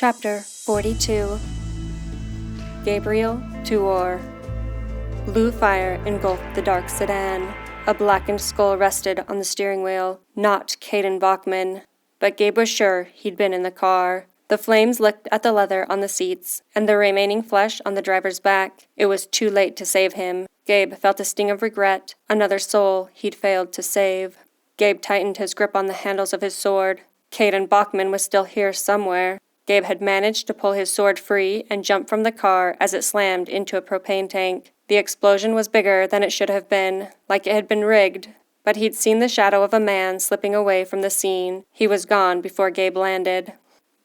Chapter 42. Gabriel Tuor. Blue fire engulfed the dark sedan. A blackened skull rested on the steering wheel. Not Caden Bachman, but Gabe was sure he'd been in the car. The flames licked at the leather on the seats, and the remaining flesh on the driver's back. It was too late to save him. Gabe felt a sting of regret, another soul he'd failed to save. Gabe tightened his grip on the handles of his sword. Caden Bachman was still here somewhere. Gabe had managed to pull his sword free and jump from the car as it slammed into a propane tank. The explosion was bigger than it should have been, like it had been rigged, but he'd seen the shadow of a man slipping away from the scene. He was gone before Gabe landed.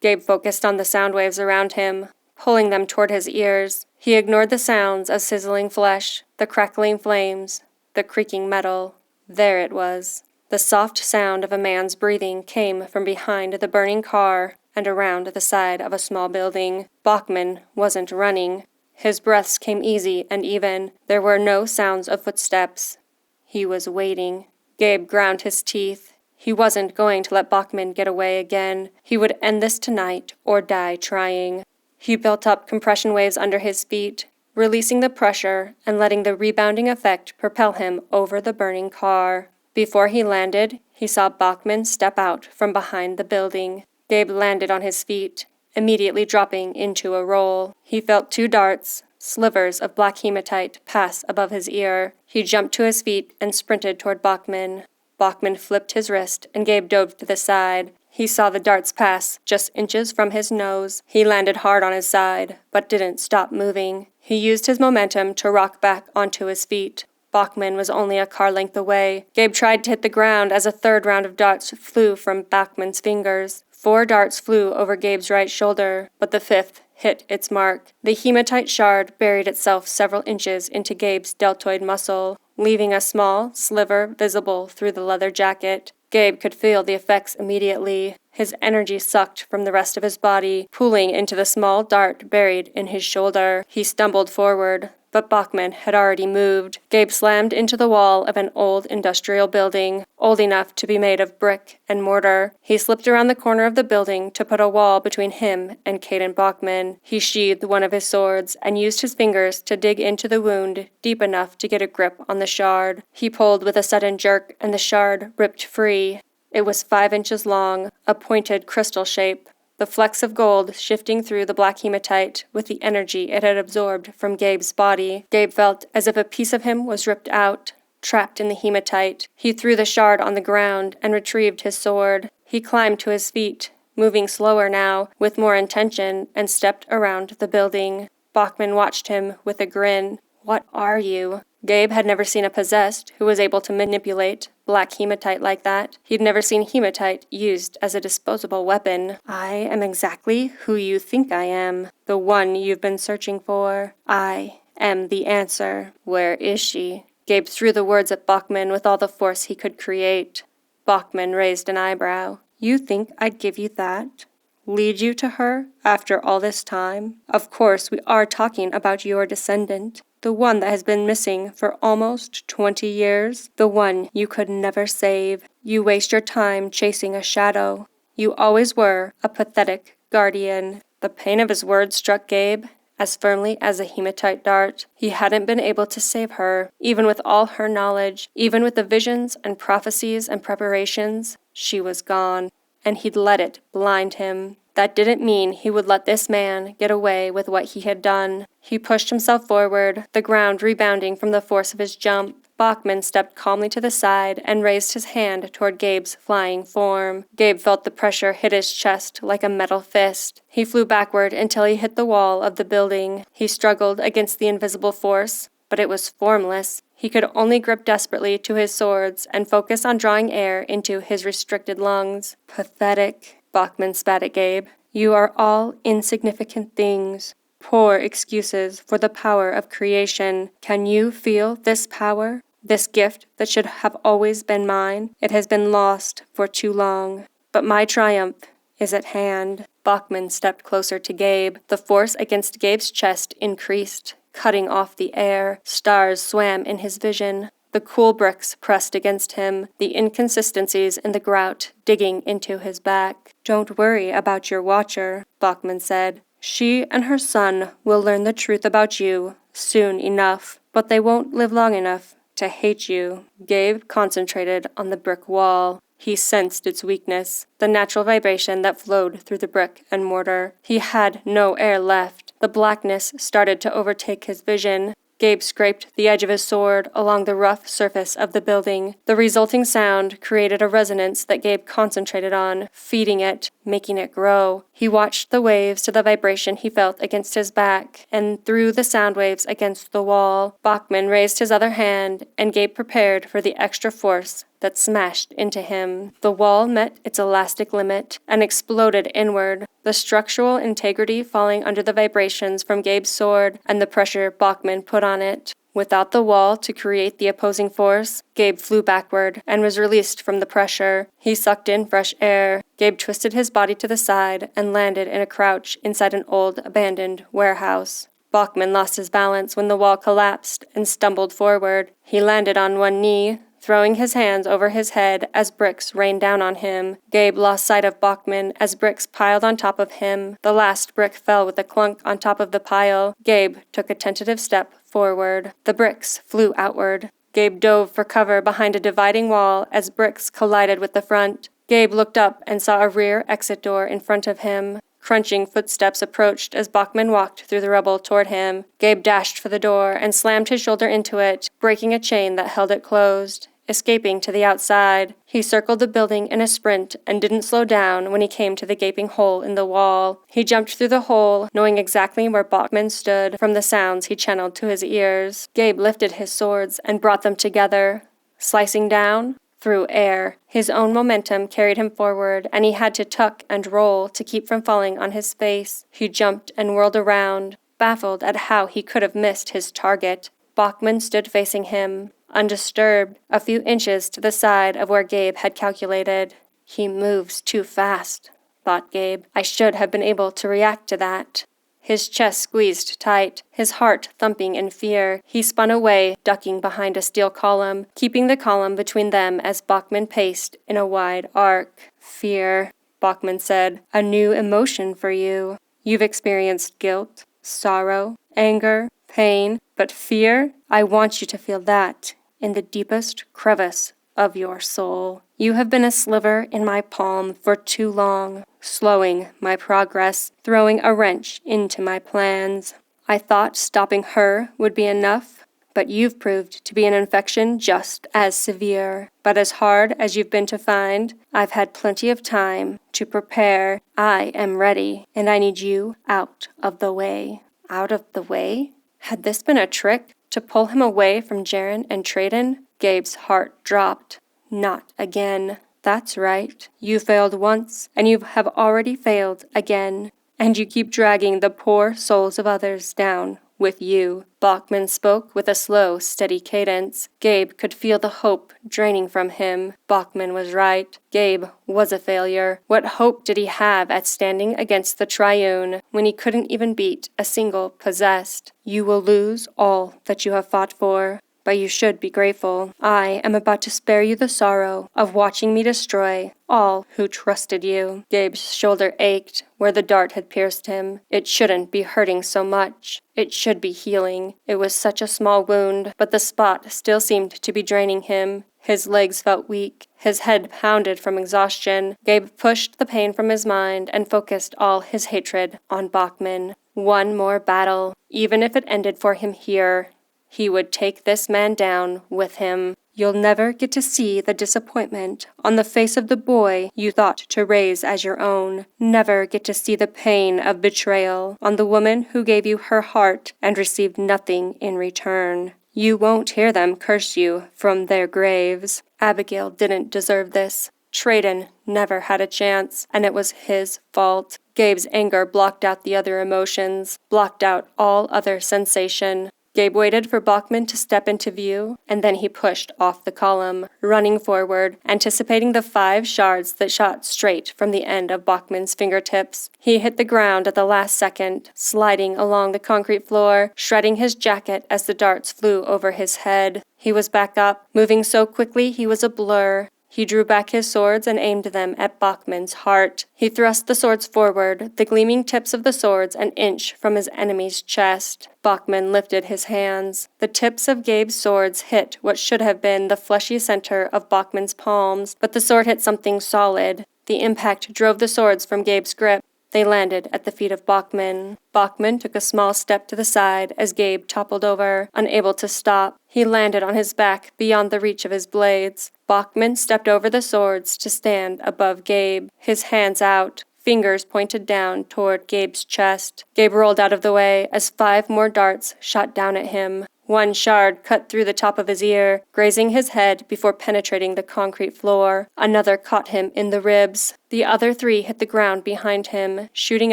Gabe focused on the sound waves around him, pulling them toward his ears. He ignored the sounds of sizzling flesh, the crackling flames, the creaking metal. There it was. The soft sound of a man's breathing came from behind the burning car and around the side of a small building. Bachman wasn't running. His breaths came easy and even. There were no sounds of footsteps. He was waiting. Gabe ground his teeth. He wasn't going to let Bachman get away again. He would end this tonight or die trying. He built up compression waves under his feet, releasing the pressure and letting the rebounding effect propel him over the burning car. Before he landed, he saw Bachman step out from behind the building. Gabe landed on his feet, immediately dropping into a roll. He felt two darts, slivers of black hematite, pass above his ear. He jumped to his feet and sprinted toward Bachman. Bachman flipped his wrist, and Gabe dove to the side. He saw the darts pass just inches from his nose. He landed hard on his side, but didn't stop moving. He used his momentum to rock back onto his feet. Bachman was only a car length away. Gabe tried to hit the ground as a third round of darts flew from Bachman's fingers. 4 darts flew over Gabe's right shoulder, but the 5th hit its mark. The hematite shard buried itself several inches into Gabe's deltoid muscle, leaving a small sliver visible through the leather jacket. Gabe could feel the effects immediately. His energy sucked from the rest of his body, pooling into the small dart buried in his shoulder. He stumbled forward, but Bachman had already moved. Gabe slammed into the wall of an old industrial building, old enough to be made of brick and mortar. He slipped around the corner of the building to put a wall between him and Caden Bachman. He sheathed one of his swords and used his fingers to dig into the wound deep enough to get a grip on the shard. He pulled with a sudden jerk, and the shard ripped free. It was 5 inches long, a pointed crystal shape, the flecks of gold shifting through the black hematite with the energy it had absorbed from Gabe's body. Gabe felt as if a piece of him was ripped out, trapped in the hematite. He threw the shard on the ground and retrieved his sword. He climbed to his feet, moving slower now, with more intention, and stepped around the building. Bachman watched him with a grin. "What are you?" Gabe had never seen a possessed who was able to manipulate black hematite like that. He'd never seen hematite used as a disposable weapon. "I am exactly who you think I am, the one you've been searching for. I am the answer. Where is she?" Gabe threw the words at Bachman with all the force he could create. Bachman raised an eyebrow. "You think I'd give you that? Lead you to her after all this time? Of course, we are talking about your descendant. The one that has been missing for almost 20 years. The one you could never save. You waste your time chasing a shadow. You always were a pathetic guardian." The pain of his words struck Gabe as firmly as a hematite dart. He hadn't been able to save her, even with all her knowledge, even with the visions and prophecies and preparations. She was gone, and he'd let it blind him. That didn't mean he would let this man get away with what he had done. He pushed himself forward, the ground rebounding from the force of his jump. Bachman stepped calmly to the side and raised his hand toward Gabe's flying form. Gabe felt the pressure hit his chest like a metal fist. He flew backward until he hit the wall of the building. He struggled against the invisible force, but it was formless. He could only grip desperately to his swords and focus on drawing air into his restricted lungs. "Pathetic," Bachman spat at Gabe. "You are all insignificant things. Poor excuses for the power of creation. Can you feel this power? This gift that should have always been mine? It has been lost for too long. But my triumph is at hand." Bachman stepped closer to Gabe. The force against Gabe's chest increased, cutting off the air. Stars swam in his vision. The cool bricks pressed against him, the inconsistencies in the grout digging into his back. Don't worry about your watcher, Bachman said. She and her son will learn the truth about you soon enough, but they won't live long enough to hate you. Gabe concentrated on the brick wall. He sensed its weakness, the natural vibration that flowed through the brick and mortar. He had no air left. The blackness started to overtake his vision. Gabe scraped the edge of his sword along the rough surface of the building. The resulting sound created a resonance that Gabe concentrated on, feeding it, making it grow. He watched the waves to the vibration he felt against his back, and through the sound waves against the wall. Bachman raised his other hand, and Gabe prepared for the extra force that smashed into him. The wall met its elastic limit and exploded inward, the structural integrity falling under the vibrations from Gabe's sword and the pressure Bachman put on it. Without the wall to create the opposing force, Gabe flew backward and was released from the pressure. He sucked in fresh air. Gabe twisted his body to the side and landed in a crouch inside an old, abandoned warehouse. Bachman lost his balance when the wall collapsed and stumbled forward. He landed on one knee, throwing his hands over his head as bricks rained down on him. Gabe lost sight of Bachman as bricks piled on top of him. The last brick fell with a clunk on top of the pile. Gabe took a tentative step forward. The bricks flew outward. Gabe dove for cover behind a dividing wall as bricks collided with the front. Gabe looked up and saw a rear exit door in front of him. Crunching footsteps approached as Bachman walked through the rubble toward him. Gabe dashed for the door and slammed his shoulder into it, breaking a chain that held it closed. Escaping to the outside, he circled the building in a sprint and didn't slow down when he came to the gaping hole in the wall. He jumped through the hole, knowing exactly where Bachman stood from the sounds he channeled to his ears. Gabe lifted his swords and brought them together, slicing down through air. His own momentum carried him forward, and he had to tuck and roll to keep from falling on his face. He jumped and whirled around, baffled at how he could have missed his target. Bachman stood facing him, undisturbed, a few inches to the side of where Gabe had calculated. He moves too fast, thought Gabe. I should have been able to react to that. His chest squeezed tight, his heart thumping in fear. He spun away, ducking behind a steel column, keeping the column between them as Bachman paced in a wide arc. Fear, Bachman said, a new emotion for you. You've experienced guilt, sorrow, anger, pain, but fear? I want you to feel that in the deepest crevice of your soul. You have been a sliver in my palm for too long, slowing my progress, throwing a wrench into my plans. I thought stopping her would be enough, but you've proved to be an infection just as severe. But as hard as you've been to find, I've had plenty of time to prepare. I am ready, and I need you out of the way. Out of the way? Had this been a trick to pull him away from Jaren and Treadon? Gabe's heart dropped. Not again. That's right. You failed once, and you have already failed again. And you keep dragging the poor souls of others down with you. Bachman spoke with a slow, steady cadence. Gabe could feel the hope draining from him. Bachman was right. Gabe was a failure. What hope did he have at standing against the Triune when he couldn't even beat a single possessed? You will lose all that you have fought for, but you should be grateful. I am about to spare you the sorrow of watching me destroy all who trusted you. Gabe's shoulder ached where the dart had pierced him. It shouldn't be hurting so much. It should be healing. It was such a small wound, but the spot still seemed to be draining him. His legs felt weak. His head pounded from exhaustion. Gabe pushed the pain from his mind and focused all his hatred on Bachman. One more battle. Even if it ended for him here, he would take this man down with him. You'll never get to see the disappointment on the face of the boy you thought to raise as your own. Never get to see the pain of betrayal on the woman who gave you her heart and received nothing in return. You won't hear them curse you from their graves. Abigail didn't deserve this. Treadon never had a chance, and it was his fault. Gabe's anger blocked out the other emotions, blocked out all other sensation. Gabe waited for Bachman to step into view, and then he pushed off the column, running forward, anticipating the 5 shards that shot straight from the end of Bachman's fingertips. He hit the ground at the last second, sliding along the concrete floor, shredding his jacket as the darts flew over his head. He was back up, moving so quickly he was a blur. He drew back his swords and aimed them at Bachman's heart. He thrust the swords forward, the gleaming tips of the swords an inch from his enemy's chest. Bachman lifted his hands. The tips of Gabe's swords hit what should have been the fleshy center of Bachman's palms, but the sword hit something solid. The impact drove the swords from Gabe's grip. They landed at the feet of Bachman. Bachman took a small step to the side as Gabe toppled over, unable to stop. He landed on his back beyond the reach of his blades. Bachman stepped over the swords to stand above Gabe, his hands out, fingers pointed down toward Gabe's chest. Gabe rolled out of the way as 5 more darts shot down at him. One shard cut through the top of his ear, grazing his head before penetrating the concrete floor. Another caught him in the ribs. The other 3 hit the ground behind him, shooting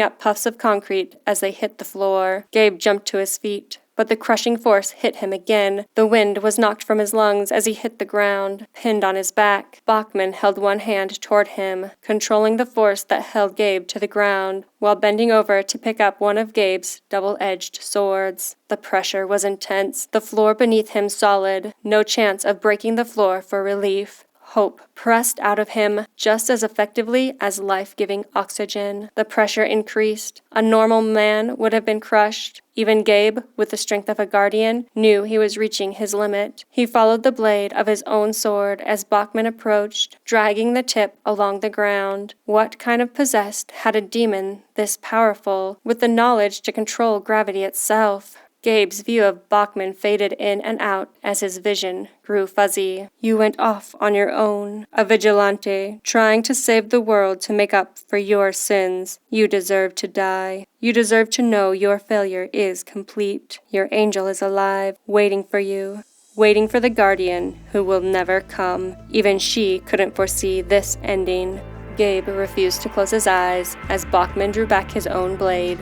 up puffs of concrete as they hit the floor. Gabe jumped to his feet, but the crushing force hit him again. The wind was knocked from his lungs as he hit the ground, pinned on his back. Bachman held one hand toward him, controlling the force that held Gabe to the ground, while bending over to pick up one of Gabe's double-edged swords. The pressure was intense, the floor beneath him solid, no chance of breaking the floor for relief. Hope pressed out of him just as effectively as life-giving oxygen. The pressure increased. A normal man would have been crushed. Even Gabe, with the strength of a guardian, knew he was reaching his limit. He followed the blade of his own sword as Bachman approached, dragging the tip along the ground. What kind of possessed had a demon this powerful, with the knowledge to control gravity itself? Gabe's view of Bachman faded in and out as his vision grew fuzzy. You went off on your own, a vigilante, trying to save the world to make up for your sins. You deserve to die. You deserve to know your failure is complete. Your angel is alive, waiting for you. Waiting for the guardian who will never come. Even she couldn't foresee this ending. Gabe refused to close his eyes as Bachman drew back his own blade,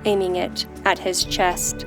aiming it at his chest.